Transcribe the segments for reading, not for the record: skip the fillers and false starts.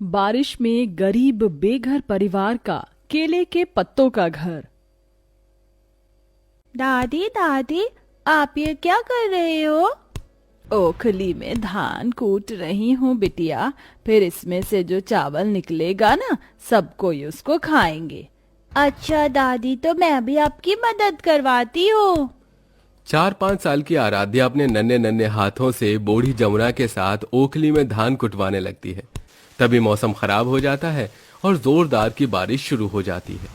बारिश में गरीब बेघर परिवार का केले के पत्तों का घर। दादी दादी, आप ये क्या कर रहे हो? ओखली में धान कूट रही हूँ बिटिया, फिर इसमें से जो चावल निकलेगा ना, सब कोई उसको खाएंगे। अच्छा दादी, तो मैं भी आपकी मदद करवाती हूँ। 4-5 साल की आराध्या अपने नन्हे नन्हे हाथों से बूढ़ी जमुना के साथ ओखली में धान कुटवाने लगती है। तभी मौसम खराब हो जाता है और जोरदार की बारिश शुरू हो जाती है।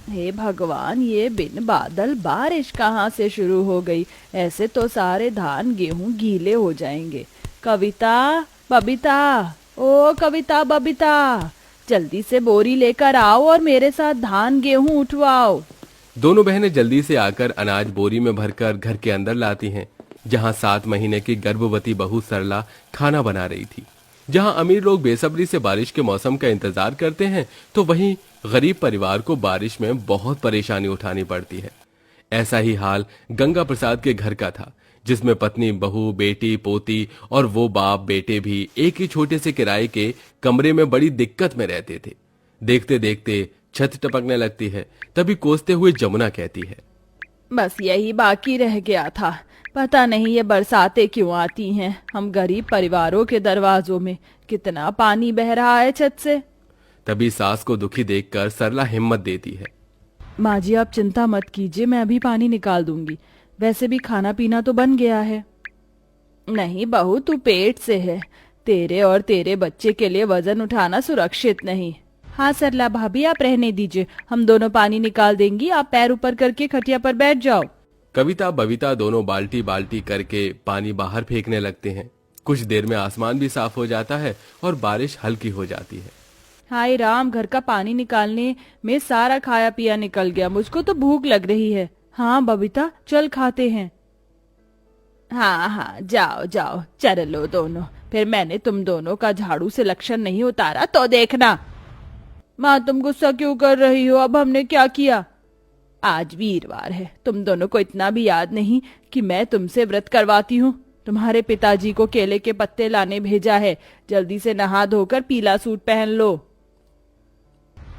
हे भगवान, ये बिन बादल बारिश कहाँ से शुरू हो गई? ऐसे तो सारे धान गेहूं गीले हो जाएंगे। कविता, बबीता, ओ कविता बबीता, जल्दी से बोरी लेकर आओ और मेरे साथ धान गेहूं उठवाओ। दोनों बहनें जल्दी से आकर अनाज बोरी में भरकर घर के अंदर लाती हैं, जहां 7 महीने की गर्भवती बहू सरला खाना बना रही थी। जहां अमीर लोग बेसब्री से बारिश के मौसम का इंतजार करते हैं, तो वहीं गरीब परिवार को बारिश में बहुत परेशानी उठानी पड़ती है। ऐसा ही हाल गंगा प्रसाद के घर का था, जिसमें पत्नी, बहू, बेटी, पोती और वो बाप बेटे भी एक ही छोटे से किराए के कमरे में बड़ी दिक्कत में रहते थे। देखते देखते छत टपकने लगती है। तभी कोसते हुए जमुना कहती है, बस यही बाकी रह गया था। पता नहीं ये बरसातें क्यों आती हैं। हम गरीब परिवारों के दरवाजों में कितना पानी बह रहा है छत से। तभी सास को दुखी देखकर सरला हिम्मत देती है। माँ जी, आप चिंता मत कीजिए, मैं अभी पानी निकाल दूंगी। वैसे भी खाना पीना तो बन गया है। नहीं बहू, तू पेट से है। तेरे और तेरे बच्चे के लिए वजन उठाना सुरक्षित नहीं। हाँ सरला भाभी, आप रहने दीजिए, हम दोनों पानी निकाल देंगी। आप पैर ऊपर करके खटिया पर बैठ जाओ। कविता बबीता दोनों बाल्टी बाल्टी करके पानी बाहर फेंकने लगते हैं। कुछ देर में आसमान भी साफ हो जाता है और बारिश हल्की हो जाती है। हाय राम, घर का पानी निकालने में सारा खाया पिया निकल गया। मुझको तो भूख लग रही है। हाँ बबीता, चल खाते हैं। हाँ हाँ, जाओ जाओ, चल लो दोनों। फिर मैंने तुम दोनों का झाड़ू से लक्षण नहीं उतारा तो देखना। माँ, तुम गुस्सा क्यों कर रही हो? अब हमने क्या किया? आज वीरवार है, तुम दोनों को इतना भी याद नहीं कि मैं तुमसे व्रत करवाती हूँ। तुम्हारे पिताजी को केले के पत्ते लाने भेजा है। जल्दी से नहा धोकर पीला सूट पहन लो।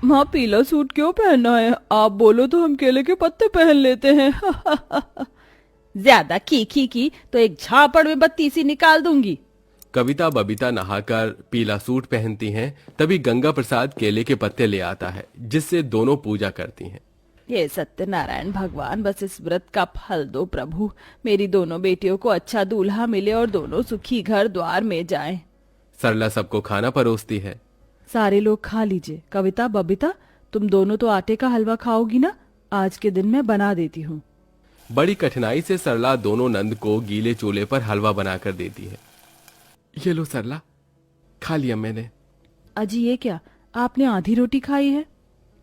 माँ, पीला सूट क्यों पहनना है? आप बोलो तो हम केले के पत्ते पहन लेते हैं। ज्यादा की तो एक झापड़ में बत्ती सी निकाल दूंगी। कविता बबीता नहाकर पीला सूट पहनती हैं। तभी गंगा प्रसाद केले के पत्ते ले आता है, जिससे दोनों पूजा करती हैं। ये सत्यनारायण भगवान, बस इस व्रत का फल दो प्रभु। मेरी दोनों बेटियों को अच्छा दूल्हा मिले और दोनों सुखी घर द्वार में जाएं। सरला सबको खाना परोसती है। सारे लोग खा लीजिए। कविता बबीता, तुम दोनों तो आटे का हलवा खाओगी ना? आज के दिन मैं बना देती हूँ। बड़ी कठिनाई से सरला दोनों नंद को गीले चूल्हे पर हलवा बनाकर देती है। ये लो सरला, खा लिया मैंने। अजी, ये क्या? आपने आधी रोटी खाई है?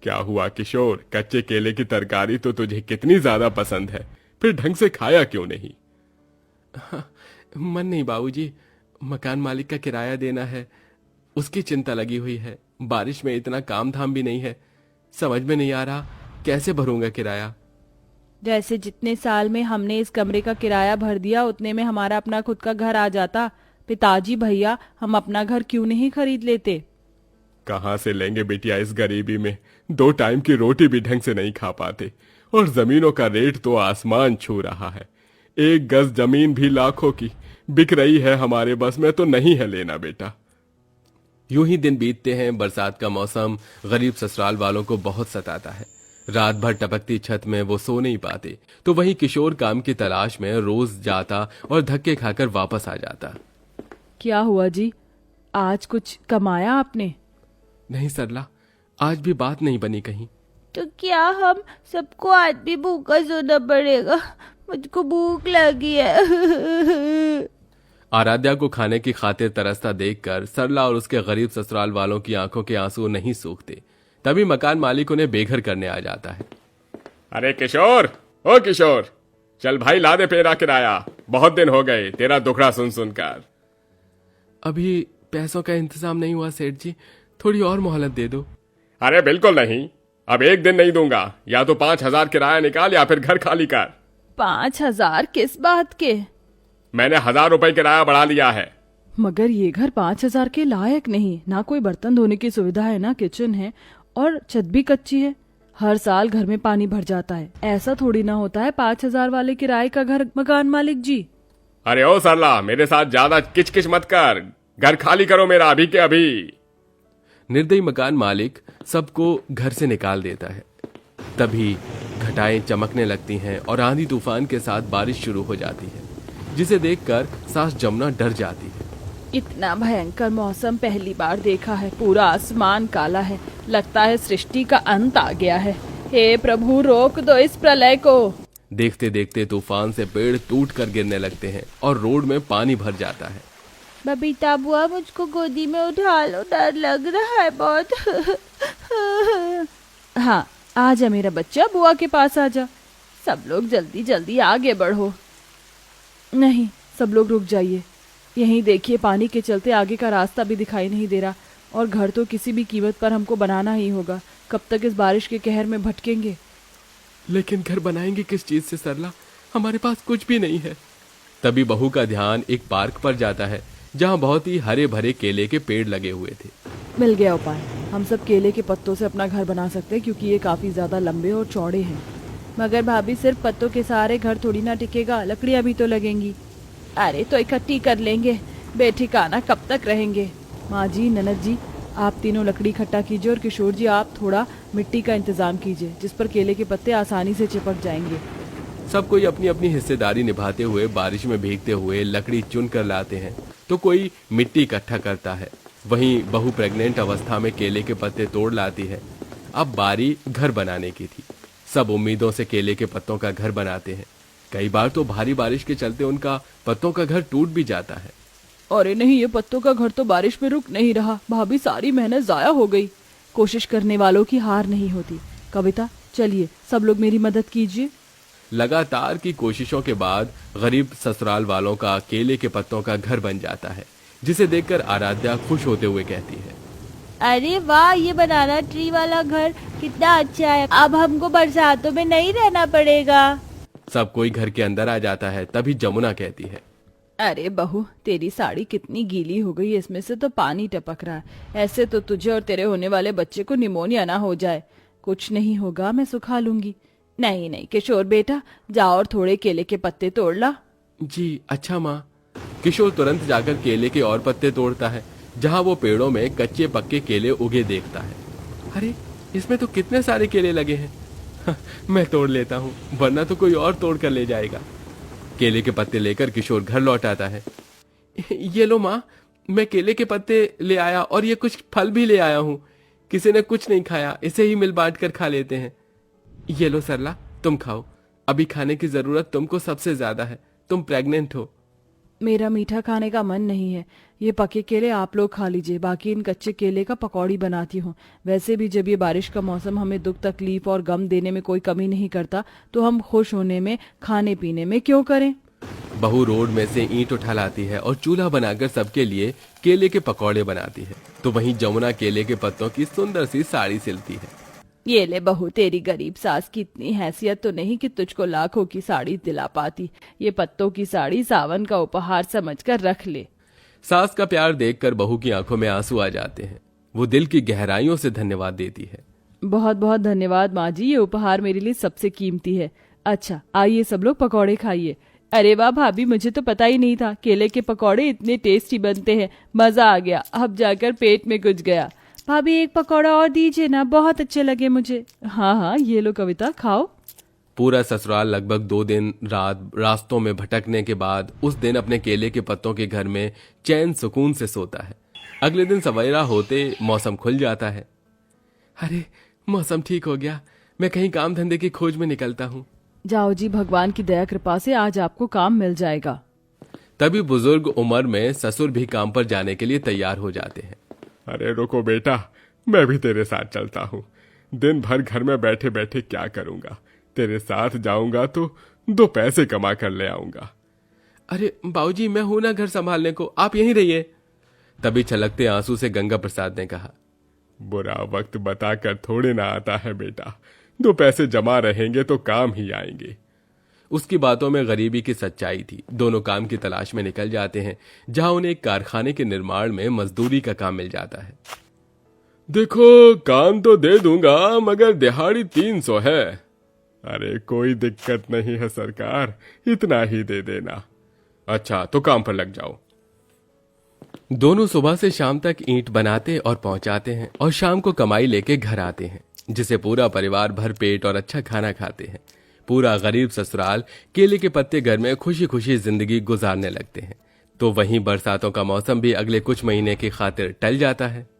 क्या हुआ किशोर, कच्चे केले की तरकारी तो तुझे कितनी ज्यादा पसंद है, फिर ढंग से खाया क्यों नहीं? मन नहीं बाबूजी, मकान मालिक का किराया देना है, उसकी चिंता लगी हुई है। बारिश में इतना काम धाम भी नहीं है, समझ में नहीं आ रहा कैसे भरूंगा किराया। जैसे जितने साल में हमने इस कमरे का किराया भर दिया, उतने में हमारा अपना खुद का घर आ जाता। पिताजी भैया, हम अपना घर क्यों नहीं खरीद लेते? कहां से लेंगे बिटिया इस गरीबी में? 2 टाइम की रोटी भी ढंग से नहीं खा पाते और जमीनों का रेट तो आसमान छू रहा है। 1 गज जमीन भी लाखों की बिक रही है, हमारे बस में तो नहीं है लेना बेटा। यूं ही दिन बीतते हैं। बरसात का मौसम गरीब ससुराल वालों को बहुत सताता है। रात भर टपकती छत में वो सो नहीं पाते, तो वहीं किशोर काम की तलाश में रोज जाता और धक्के खाकर वापस आ जाता। क्या हुआ जी, आज कुछ कमाया आपने? नहीं सरला, आज भी बात नहीं बनी कहीं। तो क्या हम सबको आज भी भूखा सोना पड़ेगा? मुझको भूख लगी है। आराध्या को खाने की खातिर तरसता देखकर सरला और उसके गरीब ससुराल वालों की आंखों के आंसू नहीं सूखते। तभी मकान मालिक उन्हें बेघर करने आ जाता है। अरे किशोर, ओ किशोर, चल भाई ला दे मेरा किराया। बहुत दिन हो गए तेरा दुखड़ा सुन सुनकर। अभी पैसों का इंतजाम नहीं हुआ सेठ जी, थोड़ी और मोहलत दे दो। अरे बिल्कुल नहीं, अब 1 दिन नहीं दूंगा। या तो 5,000 किराया निकाल या फिर घर खाली कर। 5,000 किस बात के? मैंने 1,000 रुपए किराया बढ़ा लिया है। मगर ये घर 5,000 के लायक नहीं। ना कोई बर्तन धोने की सुविधा है, ना किचन है, और छत भी कच्ची है। हर साल घर में पानी भर जाता है। ऐसा थोड़ी ना होता है 5,000 वाले किराए का घर, मकान मालिक जी। अरे ओ सरला, मेरे साथ ज्यादा किचकिच मत कर, घर खाली करो मेरा अभी के अभी। निर्दयी मकान मालिक सबको घर से निकाल देता है। तभी घटाएं चमकने लगती हैं और आंधी तूफान के साथ बारिश शुरू हो जाती है, जिसे देखकर सास जमुना डर जाती है। इतना भयंकर मौसम पहली बार देखा है। पूरा आसमान काला है। लगता है सृष्टि का अंत आ गया है। हे प्रभु, रोक दो इस प्रलय को। देखते देखते तूफान से पेड़ टूट कर गिरने लगते हैं और रोड में पानी भर जाता है। बबीता बुआ, मुझको गोदी में उठा लो, डर लग रहा है बहुत। हाँ, आजा मेरा बच्चा, बुआ के पास आजा। सब लोग जल्दी जल्दी आगे बढ़ो। नहीं, सब लोग रुक जाइए। यहीं देखिए, पानी के चलते आगे का रास्ता भी दिखाई नहीं दे रहा, और घर तो किसी भी कीमत पर हमको बनाना ही होगा। कब तक इस बारिश के कहर में भटकेंगे? लेकिन घर बनाएंगे किस चीज से सरला? हमारे पास कुछ भी नहीं है। तभी बहू का ध्यान एक पार्क पर जाता है, जहाँ बहुत ही हरे भरे केले के पेड़ लगे हुए थे। मिल गया उपाय। हम सब केले के पत्तों से अपना घर बना सकते हैं, क्योंकि ये काफी ज्यादा लंबे और चौड़े हैं। मगर भाभी, सिर्फ पत्तों के सहारे घर थोड़ी ना टिकेगा, लकड़ियाँ भी तो लगेंगी। अरे तो इकट्ठी कर लेंगे, बेठिकाना कब तक रहेंगे। माँ जी, ननद जी, आप तीनों लकड़ी इकट्ठा कीजिए, और किशोर जी आप थोड़ा मिट्टी का इंतजाम कीजिए, जिस पर केले के पत्ते आसानी से चिपक जाएंगे। सब कोई अपनी अपनी हिस्सेदारी निभाते हुए बारिश में भीगते हुए लकड़ी चुन कर लाते हैं। तो कोई मिट्टी इकट्ठा करता है, वहीं बहू प्रेग्नेंट अवस्था में केले के पत्ते तोड़ लाती है। अब बारी घर बनाने की थी। सब उम्मीदों से केले के पत्तों का घर बनाते हैं। कई बार तो भारी बारिश के चलते उनका पत्तों का घर टूट भी जाता है। अरे नहीं, ये पत्तों का घर तो बारिश में रुक नहीं रहा। भाभी, सारी मेहनत जाया हो गई। कोशिश करने वालों की हार नहीं होती। कविता, चलिए सब लोग मेरी मदद कीजिए। लगातार की कोशिशों के बाद गरीब ससुराल वालों का केले के पत्तों का घर बन जाता है, जिसे देखकर आराध्या खुश होते हुए कहती है, अरे वाह, ये बनाना ट्री वाला घर कितना अच्छा है। अब हमको बरसातों में नहीं रहना पड़ेगा। सब कोई घर के अंदर आ जाता है। तभी जमुना कहती है, अरे बहू, तेरी साड़ी कितनी गीली हो गई, इसमें से तो पानी टपक रहा है। ऐसे तो तुझे और तेरे होने वाले बच्चे को निमोनिया ना हो जाए। कुछ नहीं होगा, मैं सुखा लूंगी। नहीं नहीं किशोर बेटा, जाओ और थोड़े केले के पत्ते तोड़ ला। जी अच्छा माँ। किशोर तुरंत जाकर केले के और पत्ते तोड़ता है, जहाँ वो पेड़ों में कच्चे पक्के केले उगे देखता है। अरे, इसमें तो कितने सारे केले लगे हैं। मैं तोड़ लेता हूँ, वरना तो कोई और तोड़ कर ले जाएगा। केले के पत्ते लेकर किशोर घर लौट आता है। ये लो माँ, मैं केले के पत्ते ले आया, और ये कुछ फल भी ले आया हूँ। किसी ने कुछ नहीं खाया, इसे ही मिल बांट कर खा लेते हैं। ये लो सरला, तुम खाओ। अभी खाने की जरूरत तुमको सबसे ज्यादा है, तुम प्रेग्नेंट हो। मेरा मीठा खाने का मन नहीं है। ये पके केले आप लोग खा लीजिए, बाकी इन कच्चे केले का पकौड़ी बनाती हूँ। वैसे भी जब ये बारिश का मौसम हमें दुख तकलीफ और गम देने में कोई कमी नहीं करता, तो हम खुश होने में, खाने पीने में क्यों करें। बहू रोड में से ईंट उठा लाती है और चूल्हा बनाकर सबके लिए केले के पकौड़े बनाती है। तो वहीं जमुना केले के पत्तों की सुंदर सी साड़ी सिलती है। ये ले बहू, तेरी गरीब सास की इतनी हैसियत तो नहीं कि तुझको लाखों की साड़ी दिला पाती। ये पत्तों की साड़ी सावन का उपहार समझकर रख ले। सास का प्यार देखकर बहू की आंखों में आंसू आ जाते हैं। वो दिल की गहराइयों से धन्यवाद देती है। बहुत बहुत धन्यवाद माँ जी, ये उपहार मेरे लिए सबसे कीमती है। अच्छा, आइए सब लोग पकौड़े खाइए। अरे वाह भाभी, मुझे तो पता ही नहीं था केले के पकौड़े इतने टेस्टी बनते हैं। मजा आ गया, अब जाकर पेट में घुस गया। भाभी, एक पकौड़ा और दीजिए ना, बहुत अच्छे लगे मुझे। हाँ हाँ, ये लो कविता, खाओ। पूरा ससुराल लगभग 2 दिन रात रास्तों में भटकने के बाद उस दिन अपने केले के पत्तों के घर में चैन सुकून से सोता है। अगले दिन सवेरा होते मौसम खुल जाता है। अरे, मौसम ठीक हो गया, मैं कहीं काम धंधे की खोज में निकलता हूँ। जाओ जी, भगवान की दया कृपा से आज आपको काम मिल जाएगा। तभी बुजुर्ग उम्र में ससुर भी काम पर जाने के लिए तैयार हो जाते हैं। अरे रुको बेटा, मैं भी तेरे साथ चलता हूँ। दिन भर घर में बैठे बैठे क्या करूँगा, तेरे साथ जाऊंगा तो 2 पैसे कमा कर ले आऊंगा। अरे बाबूजी, मैं हूं ना घर संभालने को, आप यहीं रहिए। तभी छलकते आंसू से गंगा प्रसाद ने कहा, बुरा वक्त बताकर थोड़े ना आता है बेटा, 2 पैसे जमा रहेंगे तो काम ही आएंगे। उसकी बातों में गरीबी की सच्चाई थी। दोनों काम की तलाश में निकल जाते हैं, जहां उन्हें एक कारखाने के निर्माण में मजदूरी का काम मिल जाता है। देखो, काम तो दे दूंगा मगर दिहाड़ी 300 है। अरे कोई दिक्कत नहीं है सरकार, इतना ही दे देना। अच्छा तो काम पर लग जाओ। दोनों सुबह से शाम तक ईंट बनाते और पहुंचाते हैं और शाम को कमाई लेके घर आते हैं, जिसे पूरा परिवार भर पेट और अच्छा खाना खाते हैं। पूरा गरीब ससुराल केले के पत्ते घर में खुशी खुशी जिंदगी गुजारने लगते हैं। तो वहीं बरसातों का मौसम भी अगले कुछ महीने की खातिर टल जाता है।